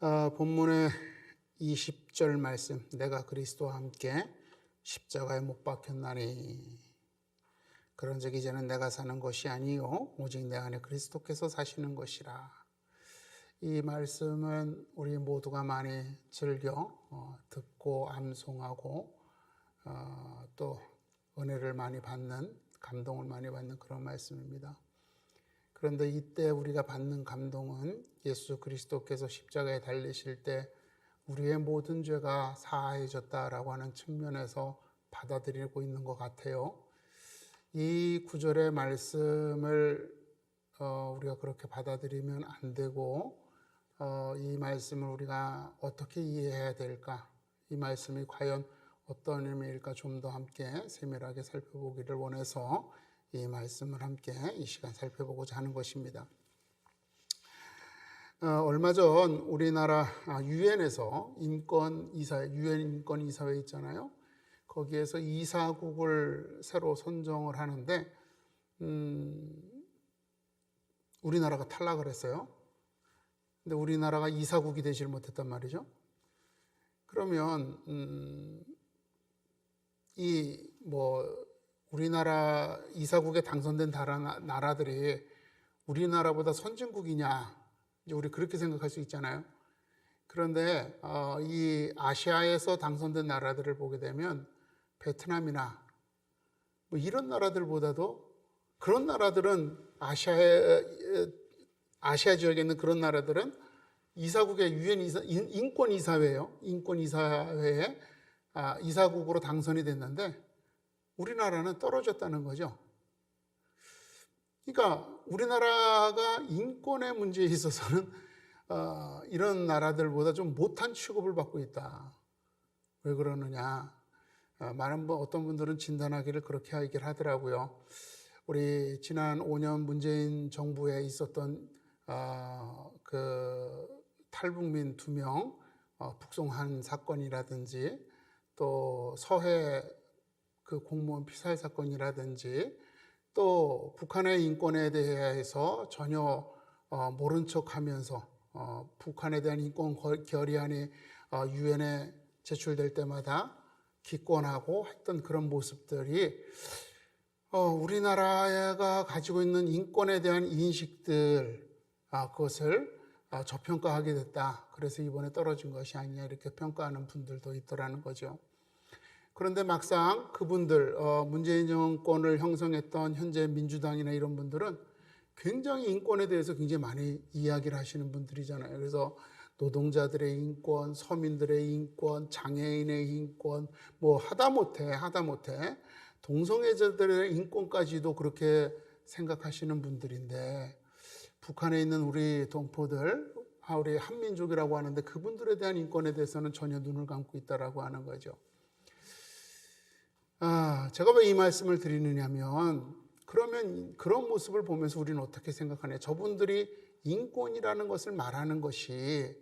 본문의 20절 말씀, 내가 그리스도와 함께 십자가에 못 박혔나니 그런즉 이제는 내가 사는 것이 아니요 오직 내 안에 그리스도께서 사시는 것이라. 이 말씀은 우리 모두가 많이 즐겨 듣고 암송하고 또 은혜를 많이 받는, 감동을 많이 받는 그런 말씀입니다. 그런데 이때 우리가 받는 감동은 예수 그리스도께서 십자가에 달리실 때 우리의 모든 죄가 사하해졌다라고 하는 측면에서 받아들이고 있는 것 같아요. 이 구절의 말씀을 우리가 그렇게 받아들이면 안 되고 이 말씀을 우리가 어떻게 이해해야 될까? 이 말씀이 과연 어떤 의미일까 좀 더 함께 세밀하게 살펴보기를 원해서 이 말씀을 함께 이 시간 살펴보고자 하는 것입니다. 얼마 전 우리나라 유엔에서 유엔 인권 이사회 있잖아요. 거기에서 이사국을 새로 선정을 하는데 우리나라가 탈락을 했어요. 근데 우리나라가 이사국이 되질 못했단 말이죠. 그러면 우리나라 이사국에 당선된 다른 나라들이 우리나라보다 선진국이냐, 이제 우리 그렇게 생각할 수 있잖아요. 그런데 이 아시아에서 당선된 나라들을 보게 되면 베트남이나 이런 나라들보다도, 그런 나라들은 아시아 지역에 있는 그런 나라들은 이사국의 유엔 인권 이사회예요. 인권 이사회에 이사국으로 당선이 됐는데 우리나라는 떨어졌다는 거죠. 그러니까 우리나라가 인권의 문제에 있어서는 이런 나라들보다 좀 못한 취급을 받고 있다. 왜 그러느냐? 어떤 분들은 진단하기를 그렇게 얘기를 하더라고요. 우리 지난 5년 문재인 정부에 있었던 그 탈북민 2명 북송한 사건이라든지 또 서해 그 공무원 피살 사건이라든지 또 북한의 인권에 대해서 전혀 모른 척하면서 북한에 대한 인권 결의안이 유엔에 제출될 때마다 기권하고 했던 그런 모습들이 우리나라가 가지고 있는 인권에 대한 인식들, 그것을 저평가하게 됐다. 그래서 이번에 떨어진 것이 아니냐 이렇게 평가하는 분들도 있더라는 거죠. 그런데 막상 그분들, 문재인 정권을 형성했던 현재 민주당이나 이런 분들은 굉장히 인권에 대해서 굉장히 많이 이야기를 하시는 분들이잖아요. 그래서 노동자들의 인권, 서민들의 인권, 장애인의 인권, 하다못해 동성애자들의 인권까지도 그렇게 생각하시는 분들인데, 북한에 있는 우리 동포들, 우리 한민족이라고 하는데 그분들에 대한 인권에 대해서는 전혀 눈을 감고 있다라고 하는 거죠. 제가 왜 이 말씀을 드리느냐면, 그러면 그런 모습을 보면서 우리는 어떻게 생각하냐? 저분들이 인권이라는 것을 말하는 것이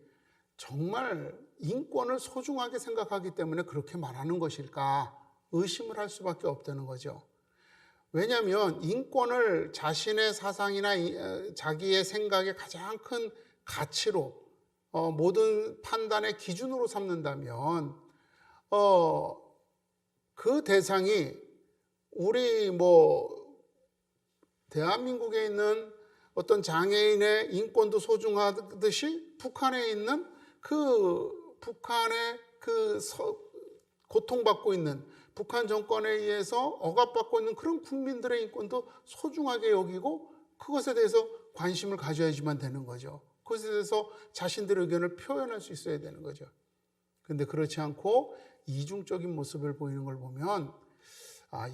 정말 인권을 소중하게 생각하기 때문에 그렇게 말하는 것일까? 의심을 할 수밖에 없다는 거죠. 왜냐하면 인권을 자신의 사상이나 자기의 생각의 가장 큰 가치로, 모든 판단의 기준으로 삼는다면 그 대상이 우리 대한민국에 있는 어떤 장애인의 인권도 소중하듯이 북한에 있는 북한의 고통받고 있는 북한 정권에 의해서 억압받고 있는 그런 국민들의 인권도 소중하게 여기고 그것에 대해서 관심을 가져야지만 되는 거죠. 그것에 대해서 자신들의 의견을 표현할 수 있어야 되는 거죠. 그런데 그렇지 않고 이중적인 모습을 보이는 걸 보면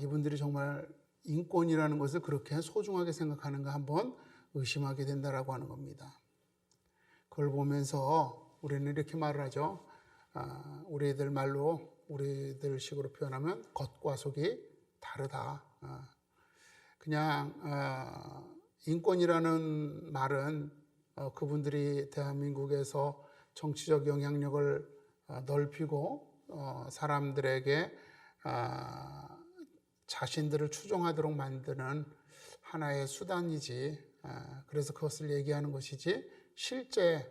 이분들이 정말 인권이라는 것을 그렇게 소중하게 생각하는가 한번 의심하게 된다라고 하는 겁니다. 그걸 보면서 우리는 이렇게 말을 하죠. 우리들 말로, 우리들 식으로 표현하면 겉과 속이 다르다. 그냥 인권이라는 말은 그분들이 대한민국에서 정치적 영향력을 넓히고 사람들에게 자신들을 추종하도록 만드는 하나의 수단이지, 그래서 그것을 얘기하는 것이지 실제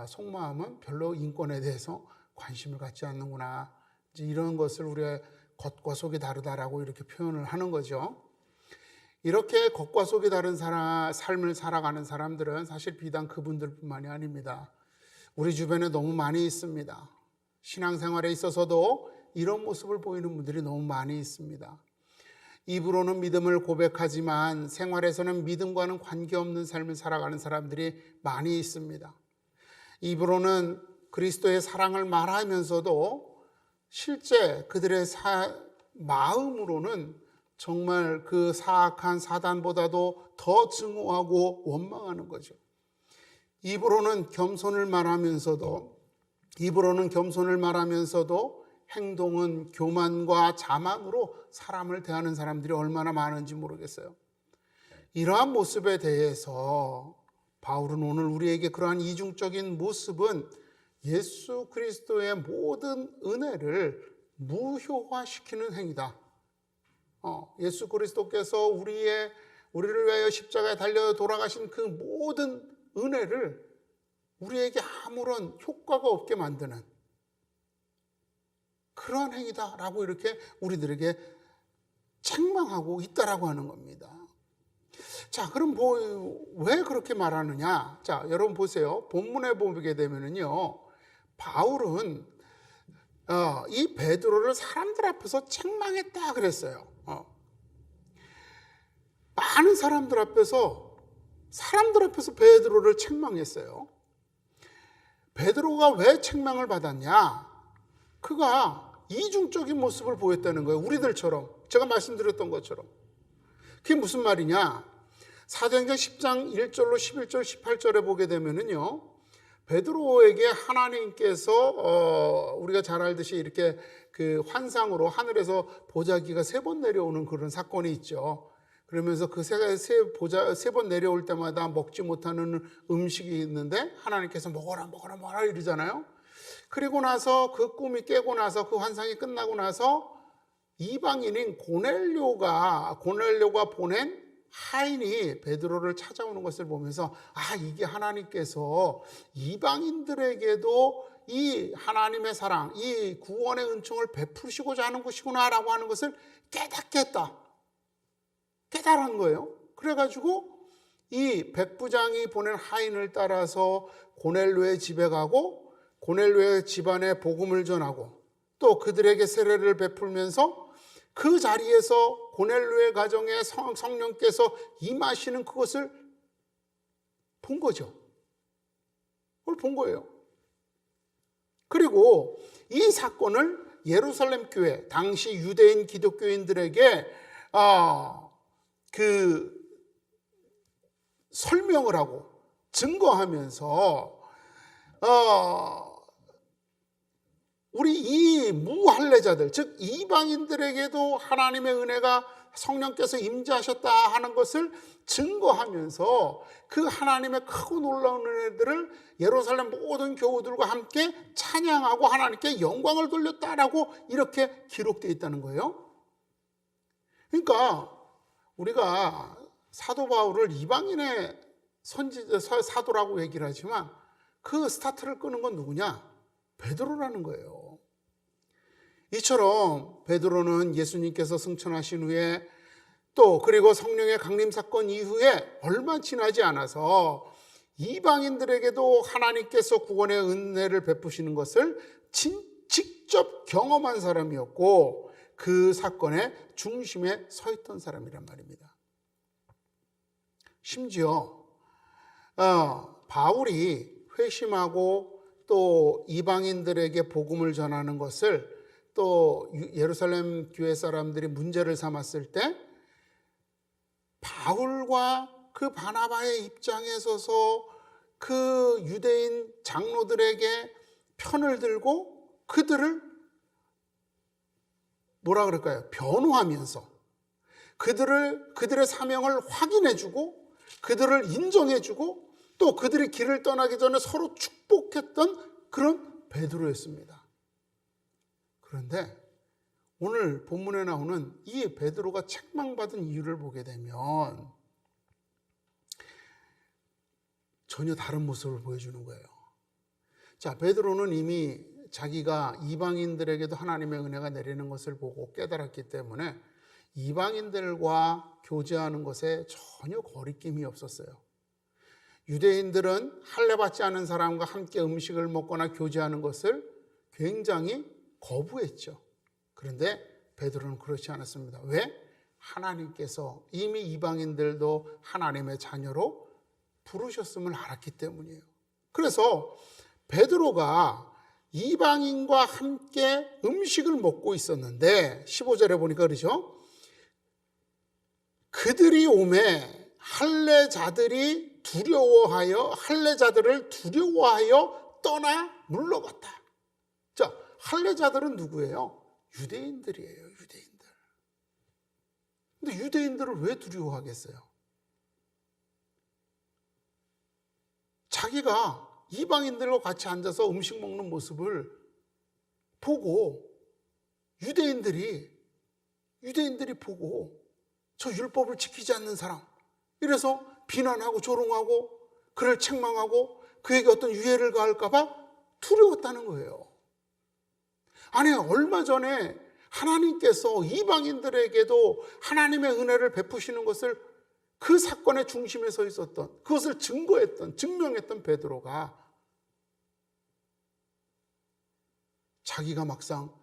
속마음은 별로 인권에 대해서 관심을 갖지 않는구나. 이제 이런 것을 우리가 겉과 속이 다르다라고 이렇게 표현을 하는 거죠. 이렇게 겉과 속이 다른 삶을 살아가는 사람들은 사실 비단 그분들뿐만이 아닙니다. 우리 주변에 너무 많이 있습니다. 신앙생활에 있어서도 이런 모습을 보이는 분들이 너무 많이 있습니다. 입으로는 믿음을 고백하지만 생활에서는 믿음과는 관계없는 삶을 살아가는 사람들이 많이 있습니다. 입으로는 그리스도의 사랑을 말하면서도 실제 그들의 마음으로는 정말 그 사악한 사단보다도 더 증오하고 원망하는 거죠. 입으로는 겸손을 말하면서도 행동은 교만과 자만으로 사람을 대하는 사람들이 얼마나 많은지 모르겠어요. 이러한 모습에 대해서 바울은 오늘 우리에게 그러한 이중적인 모습은 예수 그리스도의 모든 은혜를 무효화시키는 행위다. 예수 그리스도께서 우리를 위하여 십자가에 달려 돌아가신 그 모든 은혜를 우리에게 아무런 효과가 없게 만드는 그러한 행위다라고 이렇게 우리들에게 책망하고 있다라고 하는 겁니다. 자, 그럼 왜 그렇게 말하느냐? 자, 여러분 보세요. 본문에 보게 되면은요, 바울은 이 베드로를 사람들 앞에서 책망했다 그랬어요. 많은 사람들 앞에서 베드로를 책망했어요. 베드로가 왜 책망을 받았냐? 그가 이중적인 모습을 보였다는 거예요. 우리들처럼, 제가 말씀드렸던 것처럼. 그게 무슨 말이냐? 사도행전 10장 1절로 11절 18절에 보게 되면은요, 베드로에게 하나님께서 우리가 잘 알듯이 이렇게 그 환상으로 하늘에서 보자기가 3번 내려오는 그런 사건이 있죠. 그러면서 그 세 번 내려올 때마다 먹지 못하는 음식이 있는데 하나님께서 먹어라 이러잖아요. 그리고 나서 그 꿈이 깨고 나서 그 환상이 끝나고 나서 이방인인 고넬료가 보낸 하인이 베드로를 찾아오는 것을 보면서 이게 하나님께서 이방인들에게도 이 하나님의 사랑, 이 구원의 은총을 베푸시고자 하는 것이구나라고 하는 것을 깨달은 거예요. 그래가지고 이 백부장이 보낸 하인을 따라서 고넬료의 집에 가고 고넬료의 집안에 복음을 전하고 또 그들에게 세례를 베풀면서 그 자리에서 고넬료의 가정에 성령께서 임하시는 그것을 본 거죠. 그걸 본 거예요. 그리고 이 사건을 예루살렘 교회, 당시 유대인 기독교인들에게 설명을 하고 증거하면서 우리 이 무할례자들, 즉 이방인들에게도 하나님의 은혜가 성령께서 임재하셨다 하는 것을 증거하면서 그 하나님의 크고 놀라운 은혜들을 예루살렘 모든 교우들과 함께 찬양하고 하나님께 영광을 돌렸다라고 이렇게 기록되어 있다는 거예요. 그러니까 우리가 사도 바울을 이방인의 사도라고 얘기를 하지만 그 스타트를 끄는 건 누구냐? 베드로라는 거예요. 이처럼 베드로는 예수님께서 승천하신 후에 또 그리고 성령의 강림 사건 이후에 얼마 지나지 않아서 이방인들에게도 하나님께서 구원의 은혜를 베푸시는 것을 직접 경험한 사람이었고 그 사건의 중심에 서 있던 사람이란 말입니다. 심지어 바울이 회심하고 또 이방인들에게 복음을 전하는 것을 또 예루살렘 교회 사람들이 문제를 삼았을 때 바울과 그 바나바의 입장에 서서 그 유대인 장로들에게 편을 들고 그들을 변호하면서 그들의 사명을 확인해주고 그들을 인정해주고 또 그들이 길을 떠나기 전에 서로 축복했던 그런 베드로였습니다. 그런데 오늘 본문에 나오는 이 베드로가 책망받은 이유를 보게 되면 전혀 다른 모습을 보여주는 거예요. 자, 베드로는 이미 자기가 이방인들에게도 하나님의 은혜가 내리는 것을 보고 깨달았기 때문에 이방인들과 교제하는 것에 전혀 거리낌이 없었어요. 유대인들은 할례받지 않은 사람과 함께 음식을 먹거나 교제하는 것을 굉장히 거부했죠. 그런데 베드로는 그렇지 않았습니다. 왜? 하나님께서 이미 이방인들도 하나님의 자녀로 부르셨음을 알았기 때문이에요. 그래서 베드로가 이방인과 함께 음식을 먹고 있었는데 15절에 보니까 그러죠. 그들이 오매 할례자들을 두려워하여 떠나 물러갔다. 자, 할례자들은 누구예요? 유대인들이에요. 유대인들. 근데 유대인들을 왜 두려워하겠어요? 자기가 이방인들과 같이 앉아서 음식 먹는 모습을 보고 유대인들이 보고 저 율법을 지키지 않는 사람, 이래서 비난하고 조롱하고 그를 책망하고 그에게 어떤 유해를 가할까 봐 두려웠다는 거예요. 아니, 얼마 전에 하나님께서 이방인들에게도 하나님의 은혜를 베푸시는 것을 그 사건의 중심에 서 있었던, 그것을 증명했던 베드로가 자기가 막상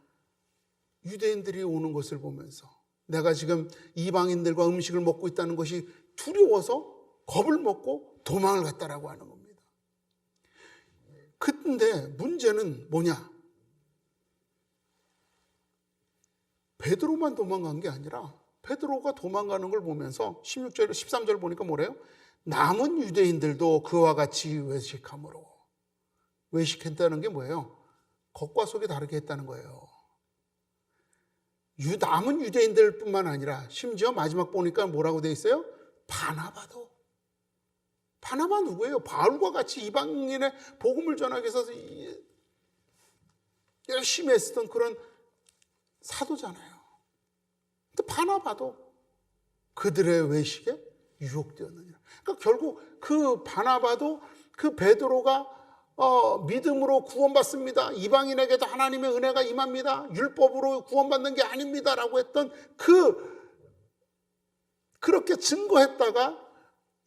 유대인들이 오는 것을 보면서 내가 지금 이방인들과 음식을 먹고 있다는 것이 두려워서 겁을 먹고 도망을 갔다라고 하는 겁니다. 근데 문제는 뭐냐? 베드로만 도망간 게 아니라 베드로가 도망가는 걸 보면서 16절, 13절 보니까 뭐래요? 남은 유대인들도 그와 같이 외식함으로. 외식했다는 게 뭐예요? 겉과 속이 다르게 했다는 거예요. 남은 유대인들뿐만 아니라 심지어 마지막 보니까 뭐라고 돼 있어요? 바나바도. 바나바 누구예요? 바울과 같이 이방인의 복음을 전하기 위해서 열심히 했었던 그런 사도잖아요. 근데 바나바도 그들의 외식에 유혹되었느니라. 그러니까 결국 그 바나바도 그 베드로가 믿음으로 구원받습니다. 이방인에게도 하나님의 은혜가 임합니다. 율법으로 구원받는 게 아닙니다. 라고 했던 그렇게 증거했다가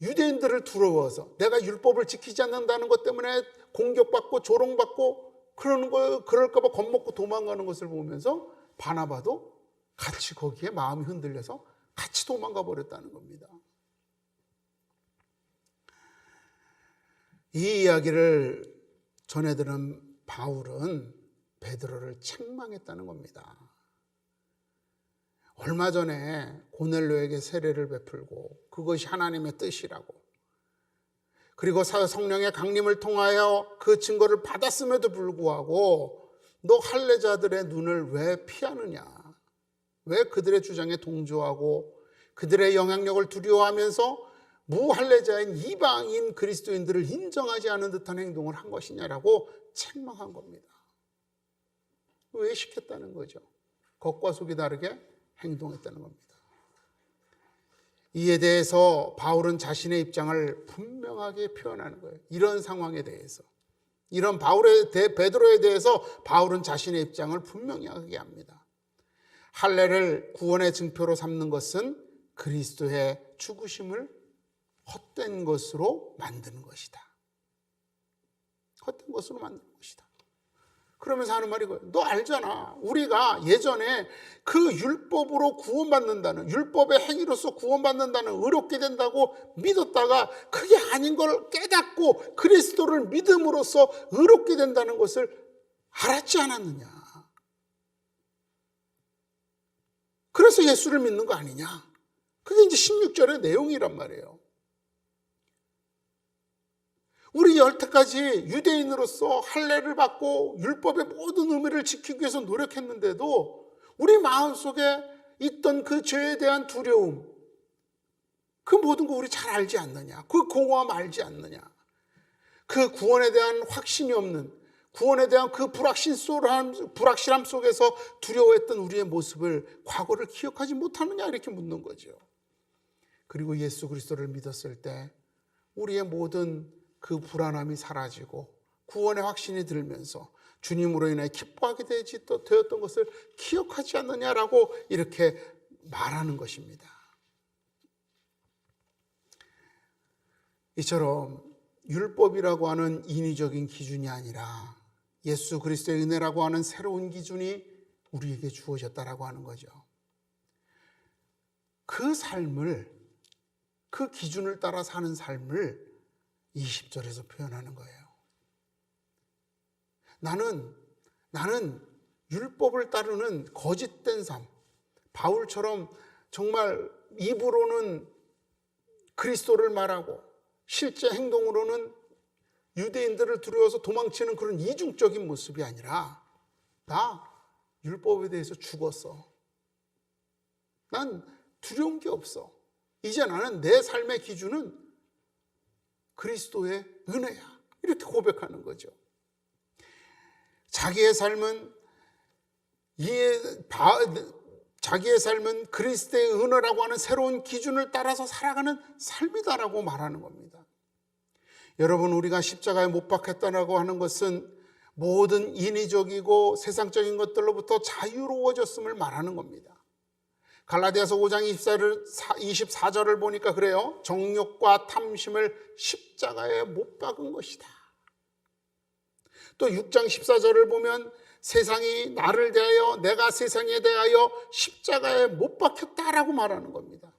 유대인들을 두려워서 내가 율법을 지키지 않는다는 것 때문에 공격받고 조롱받고 그럴까 봐 겁먹고 도망가는 것을 보면서 바나바도 같이 거기에 마음이 흔들려서 같이 도망가 버렸다는 겁니다. 이 이야기를 전해들은 바울은 베드로를 책망했다는 겁니다. 얼마 전에 고넬료에게 세례를 베풀고 그것이 하나님의 뜻이라고, 그리고 성령의 강림을 통하여 그 증거를 받았음에도 불구하고 너 할례자들의 눈을 왜 피하느냐? 왜 그들의 주장에 동조하고 그들의 영향력을 두려워하면서 무할례자인 이방인 그리스도인들을 인정하지 않은 듯한 행동을 한 것이냐라고 책망한 겁니다. 외식했다는 거죠. 겉과 속이 다르게 행동했다는 겁니다. 이에 대해서 바울은 자신의 입장을 분명하게 표현하는 거예요. 이런 상황에 대해서, 이런 베드로에 대해서 바울은 자신의 입장을 분명히 하게 합니다. 할례를 구원의 증표로 삼는 것은 그리스도의 죽으심을 헛된 것으로 만드는 것이다. 헛된 것으로 만드는 것이다. 그러면서 하는 말이 이거예요. 너 알잖아. 우리가 예전에 그 율법으로 구원받는다는, 율법의 행위로서 구원받는다는, 의롭게 된다고 믿었다가 그게 아닌 걸 깨닫고 그리스도를 믿음으로써 의롭게 된다는 것을 알았지 않았느냐. 그래서 예수를 믿는 거 아니냐. 그게 이제 16절의 내용이란 말이에요. 우리 여태까지 유대인으로서 할례를 받고 율법의 모든 의미를 지키기 위해서 노력했는데도 우리 마음속에 있던 그 죄에 대한 두려움, 그 모든 거 우리 잘 알지 않느냐. 그 공허함 알지 않느냐. 그 구원에 대한 확신이 없는, 구원에 대한 그 불확실함 속에서 두려워했던 우리의 모습을, 과거를 기억하지 못하느냐, 이렇게 묻는 거죠. 그리고 예수 그리스도를 믿었을 때 우리의 모든 그 불안함이 사라지고 구원의 확신이 들면서 주님으로 인해 기뻐하게 되었던 것을 기억하지 않느냐라고 이렇게 말하는 것입니다. 이처럼 율법이라고 하는 인위적인 기준이 아니라 예수 그리스도의 은혜라고 하는 새로운 기준이 우리에게 주어졌다라고 하는 거죠. 그 삶을, 그 기준을 따라 사는 삶을 20절에서 표현하는 거예요. 나는 율법을 따르는 거짓된 삶, 바울처럼 정말 입으로는 그리스도를 말하고 실제 행동으로는 유대인들을 두려워서 도망치는 그런 이중적인 모습이 아니라 나 율법에 대해서 죽었어. 난 두려운 게 없어. 이제 나는 내 삶의 기준은 그리스도의 은혜야. 이렇게 고백하는 거죠. 자기의 삶은 그리스도의 은혜라고 하는 새로운 기준을 따라서 살아가는 삶이다라고 말하는 겁니다. 여러분, 우리가 십자가에 못 박혔다라고 하는 것은 모든 인위적이고 세상적인 것들로부터 자유로워졌음을 말하는 겁니다. 갈라디아서 5장 24절을 보니까 그래요. 정욕과 탐심을 십자가에 못 박은 것이다. 또 6장 14절을 보면 세상이 나를 대하여 내가 세상에 대하여 십자가에 못 박혔다라고 말하는 겁니다.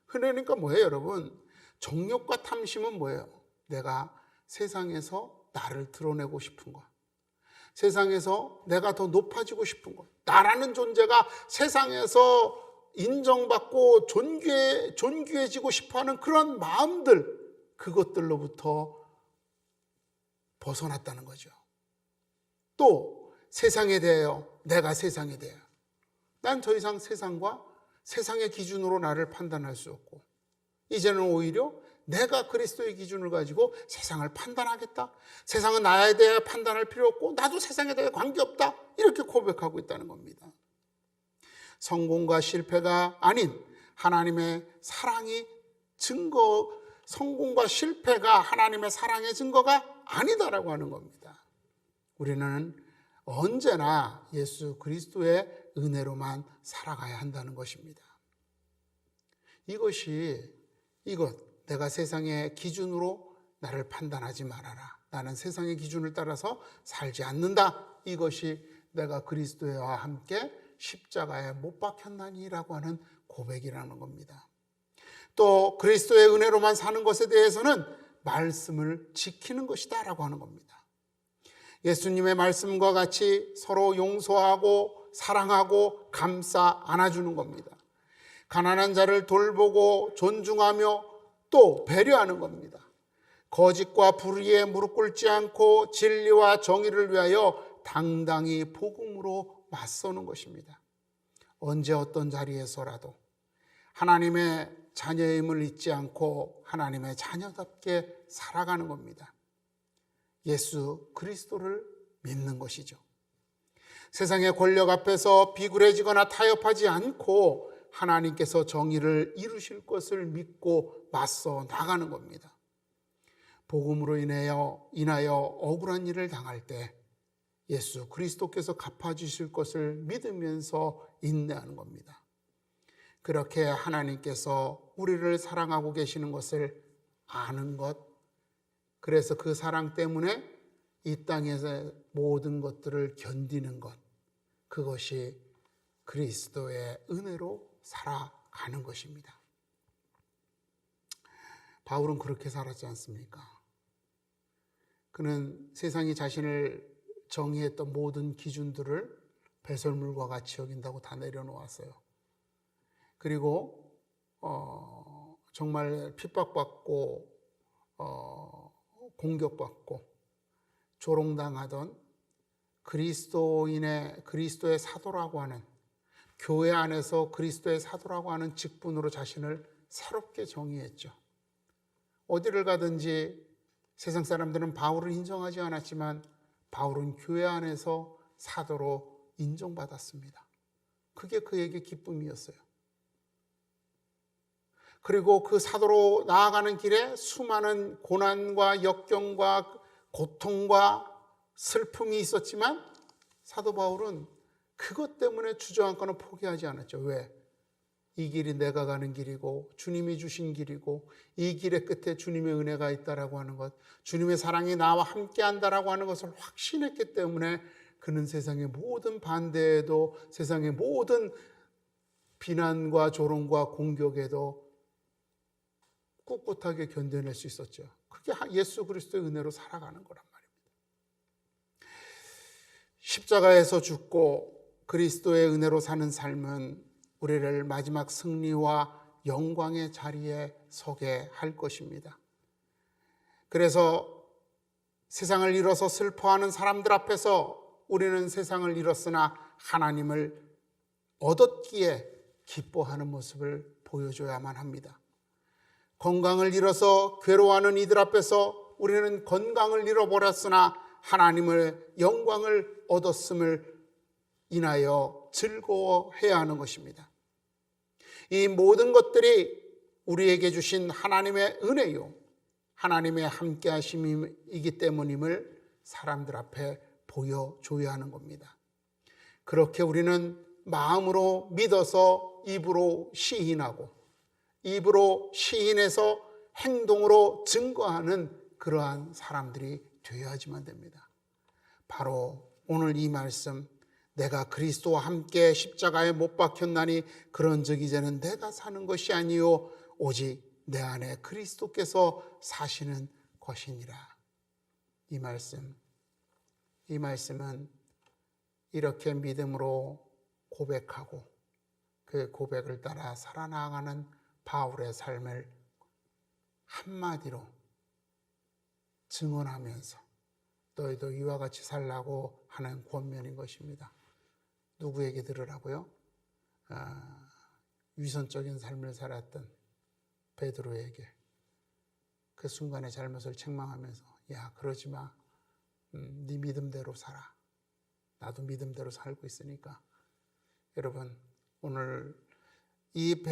그러니까 뭐예요, 여러분? 정욕과 탐심은 뭐예요? 내가 세상에서 나를 드러내고 싶은 것, 세상에서 내가 더 높아지고 싶은 것, 나라는 존재가 세상에서 인정받고 존귀해지고 싶어하는 그런 마음들, 그것들로부터 벗어났다는 거죠. 또 세상에 대하여 내가 세상에 대하여 난 더 이상 세상과 세상의 기준으로 나를 판단할 수 없고 이제는 오히려 내가 그리스도의 기준을 가지고 세상을 판단하겠다. 세상은 나에 대해 판단할 필요 없고 나도 세상에 대해 관계없다. 이렇게 고백하고 있다는 겁니다. 성공과 실패가 아닌 하나님의 사랑이 성공과 실패가 하나님의 사랑의 증거가 아니다라고 하는 겁니다. 우리는 언제나 예수 그리스도의 은혜로만 살아가야 한다는 것입니다. 내가 세상의 기준으로 나를 판단하지 말아라. 나는 세상의 기준을 따라서 살지 않는다. 이것이 내가 그리스도와 함께 십자가에 못 박혔나니라고 하는 고백이라는 겁니다. 또 그리스도의 은혜로만 사는 것에 대해서는 말씀을 지키는 것이다 라고 하는 겁니다. 예수님의 말씀과 같이 서로 용서하고 사랑하고 감싸 안아주는 겁니다. 가난한 자를 돌보고 존중하며 또 배려하는 겁니다. 거짓과 불의에 무릎 꿇지 않고 진리와 정의를 위하여 당당히 복음으로 맞서는 것입니다. 언제 어떤 자리에서라도 하나님의 자녀임을 잊지 않고 하나님의 자녀답게 살아가는 겁니다. 예수 그리스도를 믿는 것이죠. 세상의 권력 앞에서 비굴해지거나 타협하지 않고 하나님께서 정의를 이루실 것을 믿고 맞서 나가는 겁니다. 복음으로 인하여 억울한 일을 당할 때 예수 그리스도께서 갚아주실 것을 믿으면서 인내하는 겁니다. 그렇게 하나님께서 우리를 사랑하고 계시는 것을 아는 것, 그래서 그 사랑 때문에 이 땅에서 모든 것들을 견디는 것, 그것이 그리스도의 은혜로 살아가는 것입니다. 바울은 그렇게 살았지 않습니까? 그는 세상이 자신을 정의했던 모든 기준들을 배설물과 같이 여긴다고 다 내려놓았어요. 그리고 정말 핍박받고 공격받고 조롱당하던 그리스도의 사도라고 하는, 교회 안에서 그리스도의 사도라고 하는 직분으로 자신을 새롭게 정의했죠. 어디를 가든지 세상 사람들은 바울을 인정하지 않았지만 바울은 교회 안에서 사도로 인정받았습니다. 그게 그에게 기쁨이었어요. 그리고 그 사도로 나아가는 길에 수많은 고난과 역경과 고통과 슬픔이 있었지만 사도 바울은 그것 때문에 주저앉거나 포기하지 않았죠. 왜? 이 길이 내가 가는 길이고 주님이 주신 길이고 이 길의 끝에 주님의 은혜가 있다라고 하는 것, 주님의 사랑이 나와 함께한다라고 하는 것을 확신했기 때문에 그는 세상의 모든 반대에도, 세상의 모든 비난과 조롱과 공격에도 꿋꿋하게 견뎌낼 수 있었죠. 그게 예수 그리스도의 은혜로 살아가는 거란 말입니다. 십자가에서 죽고 그리스도의 은혜로 사는 삶은 우리를 마지막 승리와 영광의 자리에 서게 할 것입니다. 그래서 세상을 잃어서 슬퍼하는 사람들 앞에서 우리는 세상을 잃었으나 하나님을 얻었기에 기뻐하는 모습을 보여줘야만 합니다. 건강을 잃어서 괴로워하는 이들 앞에서 우리는 건강을 잃어버렸으나 하나님의 영광을 얻었음을 인하여 즐거워해야 하는 것입니다. 이 모든 것들이 우리에게 주신 하나님의 은혜요, 하나님의 함께하심이기 때문임을 사람들 앞에 보여줘야 하는 겁니다. 그렇게 우리는 마음으로 믿어서 입으로 시인하고 입으로 시인해서 행동으로 증거하는 그러한 사람들이 되어야지만 됩니다. 바로 오늘 이 말씀, 내가 그리스도와 함께 십자가에 못 박혔나니 그런즉 이제는 내가 사는 것이 아니요 오직 내 안에 그리스도께서 사시는 것이니라. 이 말씀은 이렇게 믿음으로 고백하고 그 고백을 따라 살아나가는 바울의 삶을 한마디로 증언하면서 너희도 이와 같이 살라고 하는 권면인 것입니다. 누구에게 들으라고요? 위선적인 삶을 살았던 베드로에게 그 순간의 잘못을 책망하면서 야, 그러지 마. 네 믿음대로 살아. 나도 믿음대로 살고 있으니까. 여러분, 오늘 이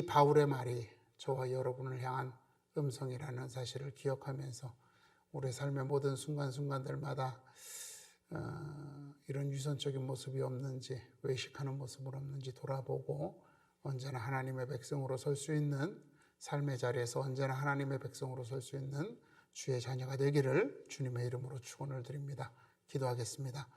바울의 말이 저와 여러분을 향한 음성이라는 사실을 기억하면서 우리 삶의 모든 순간순간들마다 이런 위선적인 모습이 없는지, 외식하는 모습은 없는지 돌아보고 언제나 하나님의 백성으로 설 수 있는, 삶의 자리에서 언제나 하나님의 백성으로 설 수 있는 주의 자녀가 되기를 주님의 이름으로 축원을 드립니다. 기도하겠습니다.